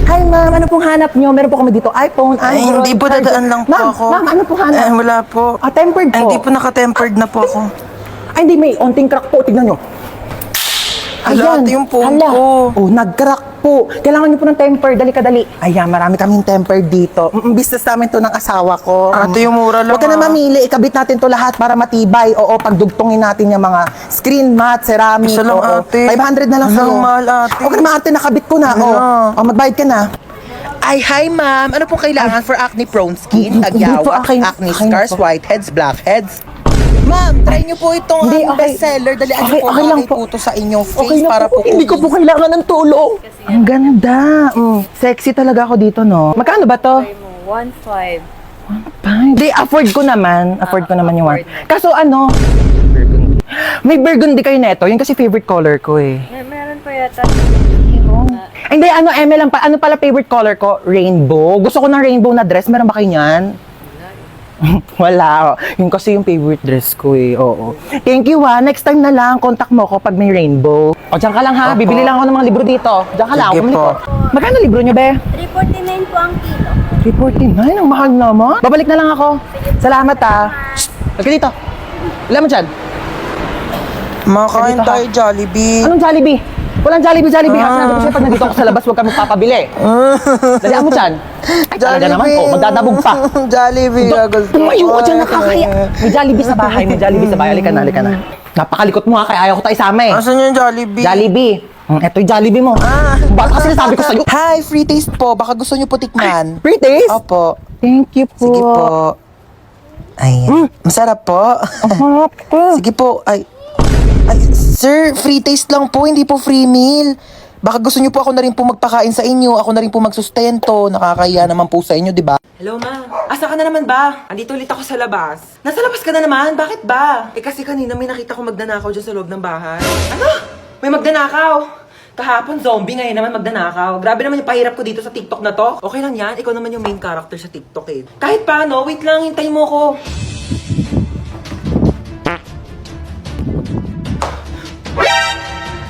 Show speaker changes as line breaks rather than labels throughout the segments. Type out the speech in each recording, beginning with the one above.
Hi ma'am, ano pong hanap nyo? Meron po kami dito iPhone,
Ay,
Android.
hindi po, dadaan lang po
Ma'am,
ako.
Ma'am, ano pong hanap?
Wala po.
Tempered po.
Hindi po naka-tempered na po ako.
Ay, hindi, may onting crack po. Tignan nyo.
Hala, ate, yung phone
hala.
ko.
Oh, nag-crack po. Kailangan nyo po ng temper. Dali ka, dali. Ayan, marami kaming temper dito. Business namin to ng asawa ko.
Ate, yung mura lang.
Huwag ka na mamili. Ikabit natin to lahat para matibay. Oo, pagdugtungin natin yung mga screen mat, ceramic.
Isa lang,
oo.
ate.
500 na lang
Ano,
sa'yo.
mahal, ate.
Huwag ka na ate, nakabit ko na.
Ano?
Oh, magbayad ka na.
Ay, hi ma'am. Ano pong kailangan for acne-prone skin,
Hindi po,
tagyawa,
akin-
acne
akin
scars,
po.
whiteheads, blackheads? Ma'am, try niyo po itong
Hindi, okay.
bestseller. Dalian
Okay,
niyo po
okay lang
okay
po.
po to sa inyong face
Okay na
para po
Hindi ko po kailangan ng tulong. Ang ganda. Sexy talaga ako dito, no? Magkano ba to?
1.5.
Hindi, afford ko naman. Afford ko naman yung one. Kaso ano? Burgundy. May burgundy kayo neto. Yun kasi favorite color ko eh.
Meron pa yata.
Ay, hindi, ano, Eme lang pa. Ano pala favorite color ko? Rainbow. Gusto ko ng rainbow na dress. Meron ba kayo niyan? Wala. Oh. Yun kasi yung favorite dress ko eh. Oo. Thank you ha. Next time na lang, contact mo ako pag may rainbow. O, dyan ka lang ha.
Opo.
Bibili lang ako ng mga libro dito. Dyan ka lang.
Sige
Bumili
po.
ko. Magkano libro nyo, be?
349 po ang kilo.
349? Ang mahal naman. Babalik na lang ako. Salamat ha. Shh! Halika dito. Wala mo dyan.
Makain
Dito, ha?
tayo, Jollibee.
Anong Jollibee? Walang Jollibee. Sinabi ko sa'yo, pag nandito ako sa labas, huwag kami papabili. Dalihan mo dyan. Ay, talaga naman. Oh, magdadabog pa.
Jollibee.
Tumayo ka dyan, nakakaya. May Jollibee sa bahay. May Jollibee sa bahay. Halika na, halika na. Napakalikot mo ha, kaya ayaw ko tayo isama eh.
Asan yung Jollibee?
Jollibee. Eto yung Jollibee mo. Ba't kasi nasabi ko sa'yo?
Hi, free taste po. Baka gusto niyo po tikman.
Free taste?
Opo.
Thank you po.
Sige po. Ayan. Masarap po.
Harap ko.
Sige po. Ay, sir, free taste lang po, hindi po free meal. Baka gusto niyo po ako na rin po magpakain sa inyo, ako na rin po magsustento. Nakakahiya naman po sa inyo, di ba?
Hello, ma. Asa ka na naman ba? Andito ulit ako sa labas. Nasa labas ka na naman? Bakit ba? Eh kasi kanina may nakita ko magdanakaw dyan sa loob ng bahay. Ano? May magdanakaw? Kahapon zombie, ngayon naman magdanakaw. Grabe naman yung pahirap ko dito sa TikTok na to. Okay lang yan, ikaw naman yung main character sa TikTok eh. Kahit paano, wait lang, hintayin mo ko.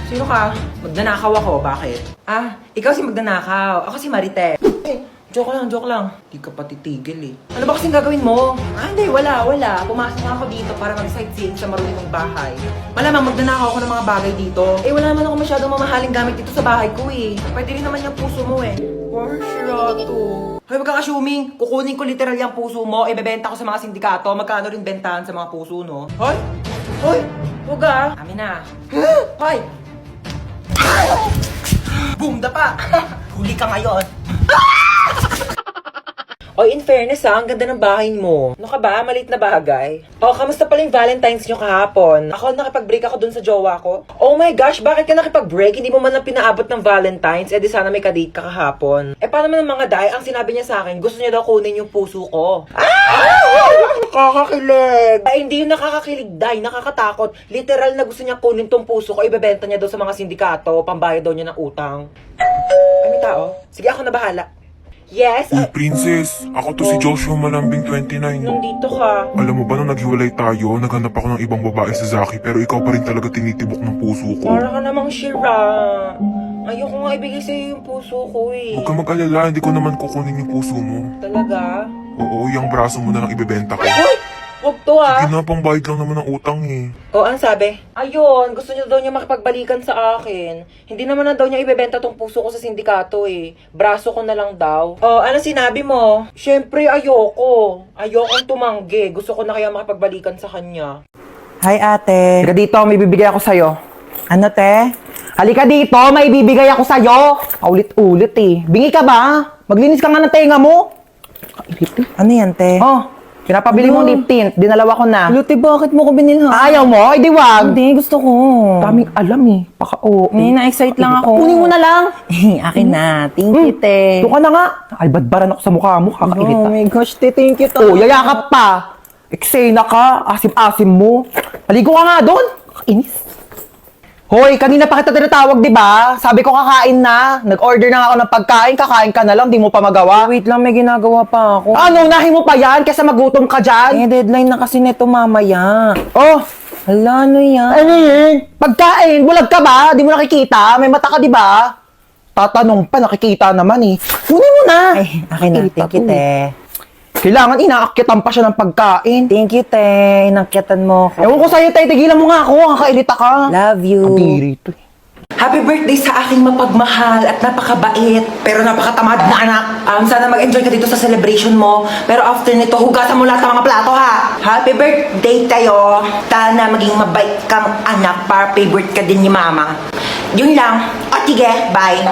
Sino ka? Magdanakaw ako, bakit? Ah, ikaw si magdanakaw. Ako si Marites. Eh, joke lang. Di ka pa titigil eh. Ano ba kasing gagawin mo? Ah, hindi, wala. Pumasok nga ako dito para mag-sightseeing sa marunong kong bahay. Malamang magdanakaw ako ng mga bagay dito. Eh, wala naman ako masyadong mamahaling gamit dito sa bahay ko eh. Pwede rin naman yung puso mo eh. Or to. Hoy, wag kang assuming. Kukunin ko literal yung puso mo, ibebenta ko sa mga sindikato. Magkano rin bentahan sa mga puso, no? Hoy! Huwag ah! Amin na. Hoy! Boom, dapa! Huli ka ngayon. Oy, in fairness ha, ang ganda ng bahay mo. Ano ka ba? Maliit na bagay. Oh, kamusta pala yung Valentine's nyo kahapon? Ako, nakipag-break ako dun sa jowa ko. Oh my gosh, bakit ka nakipag-break? Hindi mo man lang pinaabot ng Valentine's. Eh di sana may kadate ka kahapon. Eh paano man ang mga day? Ang sinabi niya sa akin, gusto niya daw kunin yung puso ko. Nakakakilig! Ay, hindi yung nakakakilig, day. Nakakatakot. Literal na gusto niya kunin tong puso ko. Ibebenta niya daw sa mga sindikato. Pambayad daw niya ng utang. Ay, may tao? Sige, ako na bahala. Yes?
Uy, princess, ako to si Joshua Malambing 29.
Nandito ka.
Alam mo ba nung naghiwalay tayo, naghanap ako ng ibang babae sa Zaki, pero ikaw pa rin talaga tinitibok ng puso ko.
Para ka namang shira. Ayoko nga ibigay sa'yo yung puso ko eh.
Huwag ka mag-alala, hindi ko naman kukunin yung puso mo.
Talaga?
Oo, yung braso mo na lang ibebenta ko.
Uy! Huwag to
Sige
ah!
na, pangbayad lang naman ng utang eh.
O, ang sabi? Ayun, gusto niya daw niya makipagbalikan sa akin. Hindi naman na daw niya ibebenta tong puso ko sa sindikato eh. Braso ko na lang daw. O, ano sinabi mo? Siyempre, ayoko. Ayokong tumanggi. Gusto ko na kaya makipagbalikan sa kanya.
Hi ate. Halika dito, may bibigay ako sa'yo. Ano te? Halika dito, may bibigay ako sa'yo. Paulit-ulit eh. Bingi ka ba? Maglinis ka nga ng tenga mo. Kailit eh.
Ano yan, te?
Oh, pinapabili mong lip tint. Dinalawa ko na.
Luti, bakit mo ko binilhan?
Ayaw mo? Ay, di wag.
Hindi, gusto ko.
Daming alam eh. Paka-oo.
Na-excite lang ako.
Kunin mo na lang.
Akin na. Thank you, te.
Doon ka na nga. Ay, badbaran ako sa mukha mo. Kakailit
Oh
ah.
my gosh, te. Thank you,
Oh, yayakap pa. Eksena ka. Asim-asim mo. Maligo ka nga doon. Inis. Hoy, kanina pa kita tinatawag, di ba? Sabi ko kakain na. Nag-order na nga ako ng pagkain. Kakain ka na lang. Di mo pa magawa.
Wait lang, may ginagawa pa ako.
Ano, unahin mo pa yan? Kesa magutom ka dyan.
Deadline na kasi neto mamaya.
Oh,
Hala, ano yan?
ano yun? Pagkain. Bulag ka ba? Di mo nakikita? May mata ka, di ba? Tatanong pa, nakikita naman eh. Kunin mo na.
Ay, akin na.
Irita
Thank you,
to.
te.
Kailangan inaakyatan pa siya ng pagkain.
Thank you, te. Inakyatan mo ko.
Ewan ko sa'yo, tay, tigilan mo nga ako. Kakailita ka.
Love you.
Kadiri to eh.
Happy birthday sa aking mapagmahal at napakabait pero napakatamad na anak. Sana mag-enjoy ka dito sa celebration mo. Pero after nito, hugasan mo lahat ng mga plato ha. Happy birthday tayo. Sana maging mabait kang anak para favorite ka din ni mama. Yun lang. O sige, bye.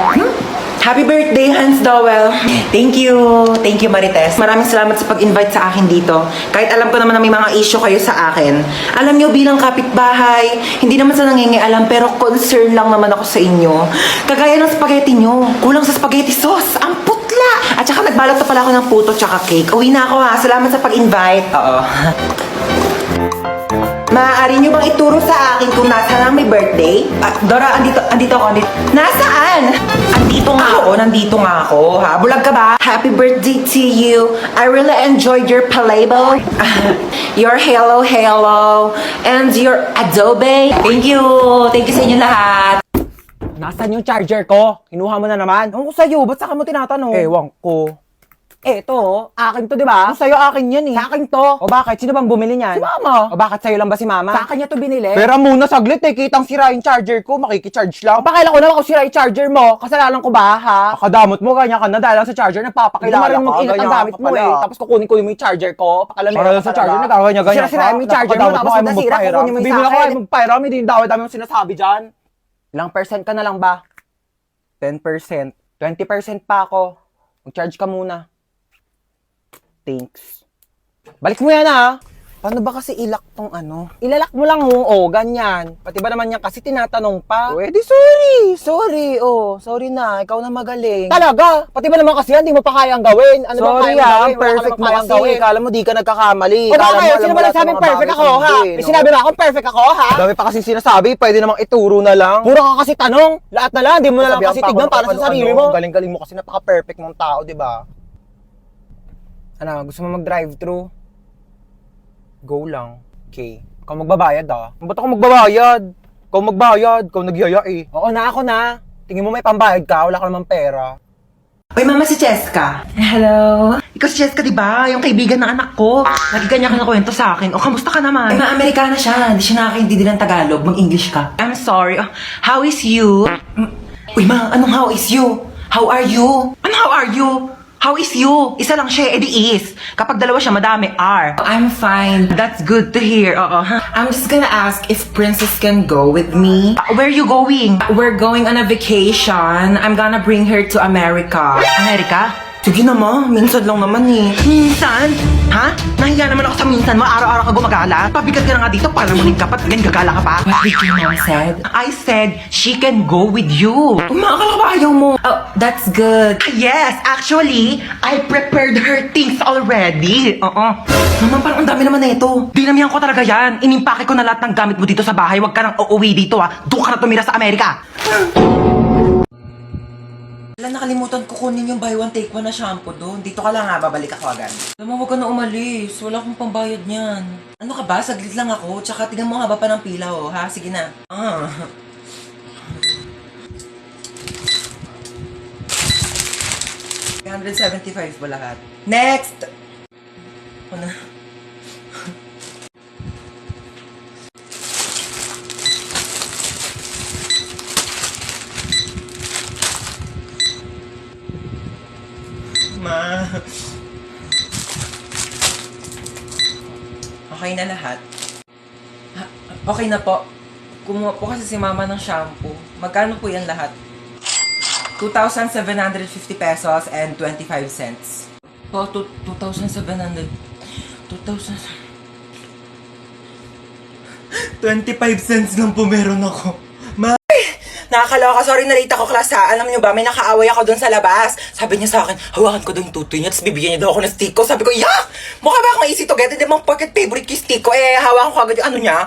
Happy birthday, Hans Dowell. Thank you. Thank you, Marites. Maraming salamat sa pag-invite sa akin dito. Kahit alam ko naman na may mga issue kayo sa akin. Alam nyo, bilang kapitbahay, hindi naman sa nangingialam, pero concern lang naman ako sa inyo. Kagaya ng spaghetti nyo, kulang sa spaghetti sauce. Ang putla! At saka nagbalot na pala ako ng puto tsaka cake. Uwi na ako ha. Salamat sa pag-invite. Oo. Maaari nyo bang ituro sa akin kung nasaan ang may birthday? Dora, andito ako. Nasaan? Nandito nga ako, ha? Bulag ka ba? Happy birthday to you. I really enjoyed your playboy. Your hello, and your adobe. Thank you sa inyo lahat.
Nasaan yung charger ko? Kinuha mo na naman?
Ewan ko sa'yo, ba't saka mo tinatanong?
Ewan ko.
Eto, akin to, di ba?
Sa'yo akin yan eh.
Sa akin to.
O bakit? Sino bang bumili niyan?
Si Mama.
O bakit sa'yo lang ba si Mama?
Sa akin niya to binili.
Pero muna saglit eh, kitang sira yung charger ko, makikicharge lang.
Pakailan ko naman kung sira yung charger mo. Kasalanan ko ba, ha?
Akadamot mo, ganyan ka na dahil lang sa charger,
Hindi
nagpapakilala
mo rin
ka.
mag-ingat ang
ganyan
gamit
ka
mo
pala.
eh. Tapos kukunin ko yung charger ko. Pakalamera
Para lang sa charger, nagkaganyan-ganyan ka.
Sira-sira mo yung charger mo,
Napakadamot
tapos
kayo
nasira,
magpahirap.
kukunin mo yung
Hindi
sa
mo na
akin.
kayo magpahirap, hindi yung dami mong sinasabi dyan.
Ilang percent ka na lang ba?
10%. 20% pa ako. Mag-charge ka muna. Thanks. Balik mo yan ah.
Paano ba kasi ilak tong ano?
Ilalak mo lang ganyan. Pati ba naman yan kasi tinatanong pa?
Pwede, sorry. Sorry na. Ikaw na magaling.
Talaga? Pati ba naman kasi yan, di mo pa kayang gawin? Ano ba
Sorry
kayang
ah,
gawin? Wala ka
perfect
namang
mo
kayang
kasi.
gawin.
Kala mo di ka nagkakamali.
O
Kala
bakit?
mo
Sino
alam
ba
mo lahat
nagsabing
ng mga
perfect
bagay
ako,
sa
ha?
mundo,
May
no?
sinabi ba akong perfect ako, ha?
Dami pa kasi sinasabi, pwede namang ituro na lang.
Puro ka kasi tanong. Lahat na lang, di mo na lang
Sabihan
kasi
pa ako
tignan
ng
para sa
kung
sarili
ano-ano.
mo.
Galing-galing mo kasi napaka-perfect mong tao, di ba?
Ano, gusto mo mag-drive-thru? Go lang. Okay. Ikaw magbabayad, ah.
Ba't ako magbabayad? Ikaw nagyaya eh.
Oo na, ako na. Tingin mo may pambayad ka, wala ka namang pera.
Uy, mama, si Cheska. Hello. Ikaw si Cheska, di ba? Yung kaibigan ng anak ko. Lagi kanya ka nakwento sa akin. O, kamusta ka naman? Ay, ma-Amerikana siya. Hindi siya nakakaintindi ng Tagalog. Mag-English ka. I'm sorry. How is you? Uy, ma, anong how is you? How are you? Ano how are you? How is you? Isa lang siya, edi is. Kapag dalawa siya, madami are. I'm fine. That's good to hear. Oo. I'm just gonna ask if Princess can go with me. Where are you going? We're going on a vacation. I'm gonna bring her to America. America? Sige na ma, minsan lang naman eh. Minsan? Ha? Nahiya naman ako sa minsan mo, araw-araw ka gumagala. Pabigat ka na nga dito, para muling kapat, ganyan gagala ka pa. What did your mom said? I said, she can go with you. Umakala ka ba ayaw mo? Oh, that's good. Yes, actually, I prepared her things already. Oo. Naman, parang ang dami naman na ito. Dinamihan ko talaga yan. Inimpake ko na lahat ng gamit mo dito sa bahay. Huwag ka nang uuwi dito ha. Doon ka na tumira sa Amerika. Wala, nakalimutan ko kunin yung buy one take one na shampoo doon. Dito ka lang ha, babalik ako agad. Alam mo, huwag ka na umalis. Wala akong pambayad niyan. Ano ka ba? Saglit lang ako. Tsaka tignan mo haba pa ng pila oh, ha? Sige na. Ah. $175 po lahat. Next! Ako na. Ma. Okay na lahat. Okay na po. Kumuha po kasi si mama ng shampoo. Magkano po yan lahat? 2,750 pesos and 25 cents. Oh, 2,700. 2,000. 25 cents lang po meron ako. Nakakaloka, sorry na late ako class ha. Alam niyo ba, may nakaaway ako doon sa labas. Sabi niya sa akin, hawakan ko daw yung tutoy niya, tapos bibigyan niya daw ako ng stick ko. Sabi ko, yak! Mukha ba akong easy to get? Hindi mong pocket favorite ko yung stick ko. Hawakan ko agad yung ano niya.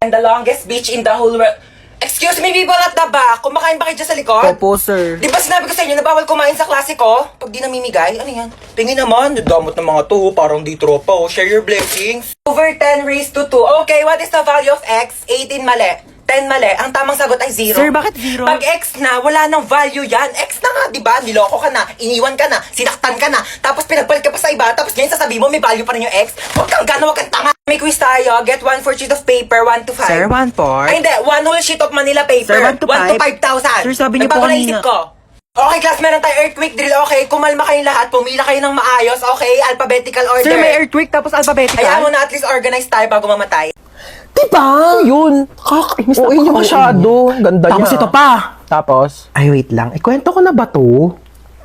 And the longest beach in the whole world. Excuse me, people at the back. Kumakain ba kayo dyan sa likod?
Opo, sir.
Di ba sinabi ko sa inyo na bawal kumain sa klase ko? Pag di namimigay, ano yan? Tingin naman, damot ng mga to, parang di tropa oh. Share your blessings. Over 10 raised to 2. Okay, what is the value of x? 18 mali. 10 mali, ang tamang sagot ay 0.
Sir, bakit 0?
Pag X na, wala nang value yan. X na nga, di ba? Niloko ka na, iniwan ka na, sinaktan ka na, tapos pinagpalit ka pa sa iba, tapos ngayon sasabihin mo may value pa rin yung X. Huwag kang gana, huwag kang tanga. May quiz tayo. Get 1 4 sheet of paper, 1 to 5.
Sir, 1-4.
Ay, hindi. 1 whole sheet of Manila paper.
Sir, 1 to
1 to
5.
5,000.
Sir, sabi niyo po
Nagbago na
kanina.
isip ko. Okay, class, meron tayo earthquake drill. Okay, kumalma kayong lahat. Pumila kayo ng maayos. Okay, alphabetical order.
Sir, may earthquake tapos alphabetical.
Hayaan mo na at least organize tayo bago mamatay.
Diba? Yun. Kakainis na niyo masyado. Ganda niya.
Tapos ito pa.
Tapos?
Ay, wait lang. Ikwento ko na ba to?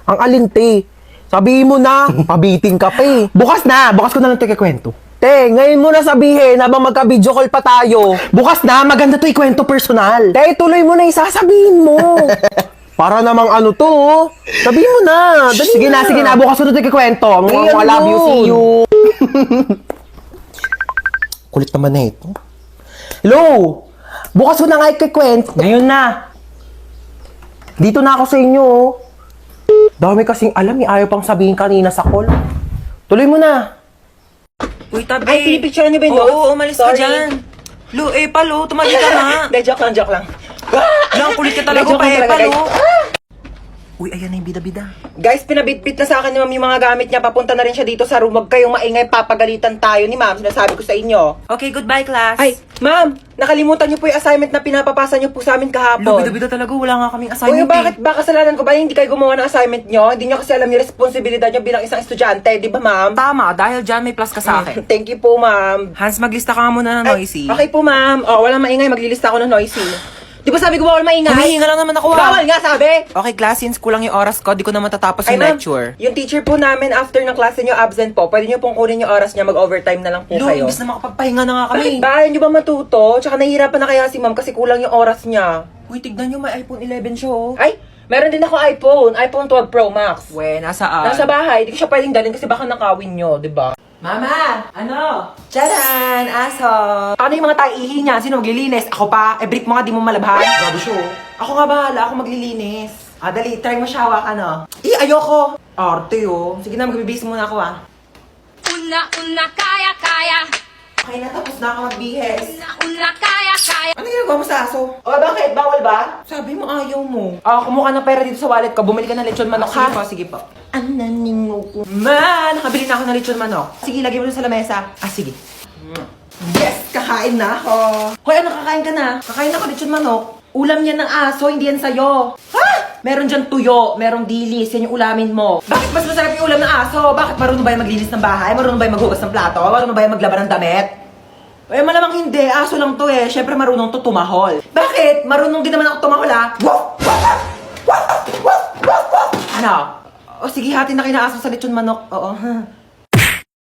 Ang alinte. Sabihin mo na, pabiting ka pa eh. Bukas ko na lang ito ikikwento. Te, ngayon mo na sabihin habang magka-video call pa tayo. Bukas na, maganda to ikwento personal. Te, tuloy mo na isasabihin mo. Para namang ano to, oh. Sabihin mo na. Dali sige na, bukas ko na ito ikikwento. Mga love you, see you. Kulit naman na ito. Hello! Bukas ko na nga ikikwento. Ngayon na. Dito na ako sa inyo, oh. Dami kasing alam, ayaw pang sabihin kanina sa call. Tuloy mo na.
Uy, tabi.
Ay, pinipicturean niyo ba yung
Oo,
notes?
umalis ka
Sorry.
dyan. Lo, palo, tumali ka na.
Hindi, joke lang.
Lang, kulit ka talaga,
Joke lang talaga,
palo.
guys.
Uy, ayan na yung bida-bida.
Guys, pinabitbit na sa akin ni ma'am yung mga gamit niya. Papunta na rin siya dito sa room. Huwag kayong maingay, papagalitan tayo ni ma'am. Sinasabi ko sa inyo.
Okay, goodbye, class.
Ay, ma'am, nakalimutan niyo po yung assignment na pinapapasa niyo po sa amin
Lo,
kahapon.
bida-bida talaga, wala nga kaming
Uy,
assignment
bakit ba kasalanan ko ba hindi kayo gumawa ng assignment niyo? Hindi niyo kasi alam yung responsibilidad niyo bilang isang estudyante, di ba ma'am?
Tama, dahil dyan may plus ka sa akin.
Thank you po, ma'am.
Hans, maglista ka nga muna ng
Ay,
noisy.
okay po, ma'am. Oh, walang maingay, maglilista ako ng noisy. Di ba sabi ko bawal maingay?
Humihinga lang naman ako,
Bawal nga, sabi!
Okay, class, since kulang yung oras ko, di ko na matatapos
Ay,
yung
ma'am,
lecture.
yung teacher po namin after ng klase niyo absent po. Pwede niyo pong kunin yung oras niya, mag-overtime na lang po
Lo,
kayo.
imbis na makapagpahinga na nga kami.
Bakit ba? Ayaw niyo ba matuto? Tsaka nahihirapan na kaya si ma'am kasi kulang yung oras niya.
Uy, tignan nyo, may iPhone 11 siya, oh.
Ay, meron din ako iPhone 12 Pro Max.
We, nasaan?
Nasa bahay, di ko siya pwedeng dalhin kasi baka nakawin niyo, di ba?
Mama! Ano? Tcharan! Aso!
Ano yung mga taihi niya? Sino maglilinis? Ako pa? Eh, brief mo nga, di mo malabhan.
Grabe siya, oh.
Ako nga bahala, ako maglilinis.
Ah, dali, try mo siya hawakan, oh.
Ayoko.
Arte, oh.
Sige na, magbibis muna ako ah.
Una, kaya.
Okay na, tapos na ako magbihis.
Una, kaya.
Ano ginagawa mo sa aso? O, bakit? Bawal ba?
Sabi mo, ayaw mo.
Ah, kumuha ng pera dito sa wallet ko. Bumili ka ng lechon manok, ha?
Sige po.
Ananingo ko.
Man, nakabili na ako ng lechon manok.
Sige, lagay mo dun sa lamesa.
Ah, sige.
Yes, kakain na ako. Hoy, ano, kakain ka na?
Kakain ako lechon manok. Ulam yan ng aso, hindi yan sa'yo.
Ha?
Meron dyan tuyo, merong dilis, yan yung ulamin mo.
Bakit mas masarap yung ulam ng aso?
Bakit marunong ba yung maglinis ng bahay? Marunong ba yung maghugas ng plato? Marunong ba yung maglaba ng damit? Eh, malamang hindi. Aso lang to eh. Siyempre marunong to tumahol.
Bakit? Marunong din naman ako tumahol, ha?
Ano? O sige, hati na kayo ng aso sa lechon manok. Oo.